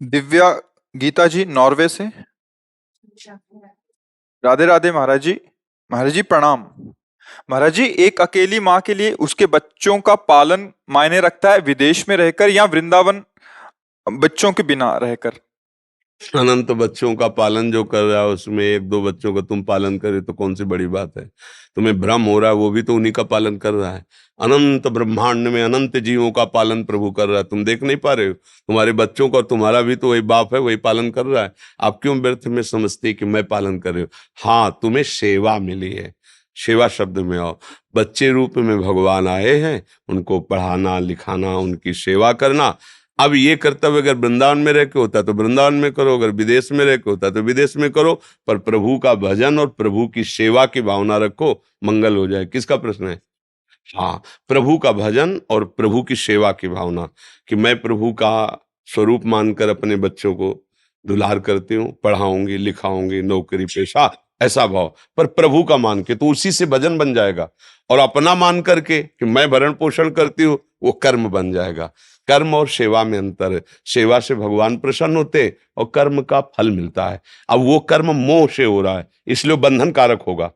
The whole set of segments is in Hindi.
दिव्या गीता जी नॉर्वे से। राधे राधे महाराज जी। महाराज जी प्रणाम। महाराज जी, एक अकेली माँ के लिए उसके बच्चों का पालन मायने रखता है, विदेश में रहकर या वृंदावन बच्चों के बिना रहकर? अनंत बच्चों का पालन जो कर रहा है उसमें एक दो बच्चों का तुम पालन करे तो कौन सी बड़ी बात है। तुम्हें भ्रम हो रहा है, वो भी तो उन्हीं का पालन कर रहा है। अनंत ब्रह्मांड में अनंत जीवों का पालन प्रभु कर रहा है, तुम देख नहीं पा रहे हो। तुम्हारे बच्चों का, तुम्हारा भी तो वही बाप है, वही पालन कर रहा है। आप क्यों व्यर्थ में समझते कि मैं पालन कर रही हूँ। हाँ, तुम्हें सेवा मिली है। सेवा शब्द में आओ। बच्चे रूप में भगवान आए हैं, उनको पढ़ाना लिखाना, उनकी सेवा करना। अब ये कर्तव्य अगर वृंदावन में रह के होता तो वृंदावन में करो, अगर विदेश में रह के होता तो विदेश में करो, पर प्रभु का भजन और प्रभु की सेवा की भावना रखो, मंगल हो जाए। किसका प्रश्न है? हाँ, प्रभु का भजन और प्रभु की सेवा की भावना, कि मैं प्रभु का स्वरूप मानकर अपने बच्चों को दुलार करती हूँ, पढ़ाऊंगी लिखाऊंगी, नौकरी पेशा, ऐसा भाव। पर प्रभु का मान के तो उसी से भजन बन जाएगा। और अपना मान करके कि मैं भरण पोषण करती हूँ, वो कर्म बन जाएगा। कर्म और सेवा में अंतर है। सेवा से भगवान प्रसन्न होते और कर्म का फल मिलता है। अब वो कर्म मोह से हो रहा है, इसलिए बंधन कारक होगा।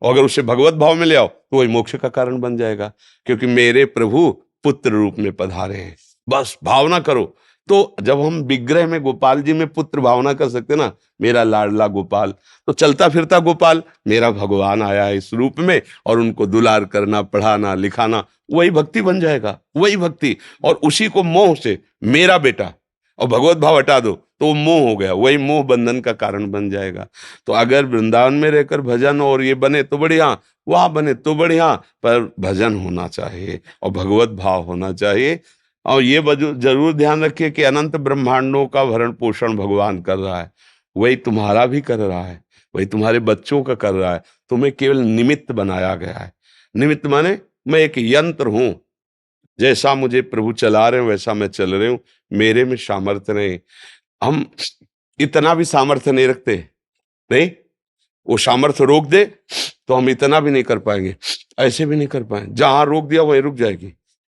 और अगर उसे भगवत भाव में ले आओ तो वही मोक्ष का कारण बन जाएगा, क्योंकि मेरे प्रभु पुत्र रूप में पधारे हैं। बस भावना करो। तो जब हम विग्रह में गोपाल जी में पुत्र भावना कर सकते ना, मेरा लाडला गोपाल, तो चलता फिरता गोपाल मेरा भगवान आया है इस रूप में, और उनको दुलार करना, पढ़ाना लिखाना, वही भक्ति बन जाएगा, वही भक्ति। और उसी को मोह से मेरा बेटा और भगवत भाव हटा दो तो वो मोह हो गया, वही मोह बंधन का कारण बन जाएगा। तो अगर वृंदावन में रहकर भजन और ये बने तो बढ़िया, वहां बने तो बढ़िया, पर भजन होना चाहिए और भगवत भाव होना चाहिए। और ये जरूर ध्यान रखिए कि अनंत ब्रह्मांडों का भरण पोषण भगवान कर रहा है, वही तुम्हारा भी कर रहा है, वही तुम्हारे बच्चों का कर रहा है। तुम्हें केवल निमित्त बनाया गया है। निमित्त माने मैं एक यंत्र हूं, जैसा मुझे प्रभु चला रहे हो वैसा मैं चल रही हूँ, मेरे में सामर्थ्य नहीं। हम इतना भी सामर्थ्य नहीं रखते, नहीं। वो सामर्थ्य रोक दे तो हम इतना भी नहीं कर पाएंगे, ऐसे भी नहीं कर पाएंगे। जहां रोक दिया वहीं रुक जाएगी।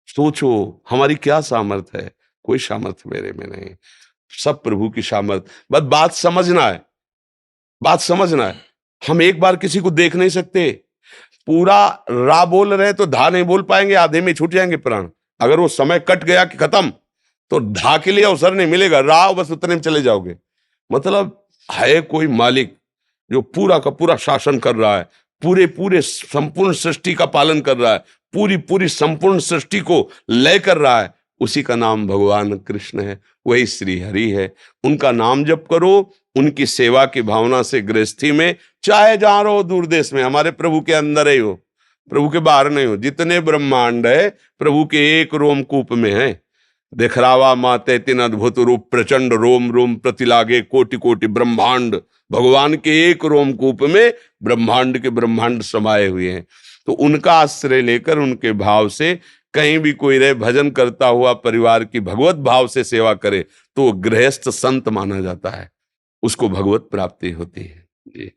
सोचो हमारी क्या सामर्थ्य है। कोई सामर्थ्य मेरे में नहीं, सब प्रभु की सामर्थ्य। बस बात समझना है, बात समझना है। हम एक बार किसी को देख नहीं सकते। पूरा रा बोल रहे तो धा नहीं बोल पाएंगे, आधे में छूट जाएंगे प्राण। अगर वो समय कट गया कि खत्म, तो धा के लिए अवसर नहीं मिलेगा, रा बस उतने में चले जाओगे। मतलब है कोई मालिक जो पूरा का पूरा शासन कर रहा है, पूरे पूरे संपूर्ण सृष्टि का पालन कर रहा है, पूरी पूरी संपूर्ण सृष्टि को लय कर रहा है। उसी का नाम भगवान कृष्ण है, वही श्री हरि है। उनका नाम जप करो, उनकी सेवा की भावना से गृहस्थी में, चाहे जहां रहो, दूर देश में, हमारे प्रभु के अंदर ही हो, प्रभु के बाहर नहीं हो। जितने ब्रह्मांड है प्रभु के एक रोमकूप में है। दिखरावा माते तीन अद्भुत रूप, प्रचंड रोम रोम प्रतिलागे, कोटि कोटि ब्रह्मांड। भगवान के एक रोमकूप में ब्रह्मांड के ब्रह्मांड समाये हुए हैं। तो उनका आश्रय लेकर उनके भाव से कहीं भी कोई रहे, भजन करता हुआ परिवार की भगवत भाव से सेवा करे तो गृहस्थ संत माना जाता है, उसको भगवत प्राप्ति होती है। जी।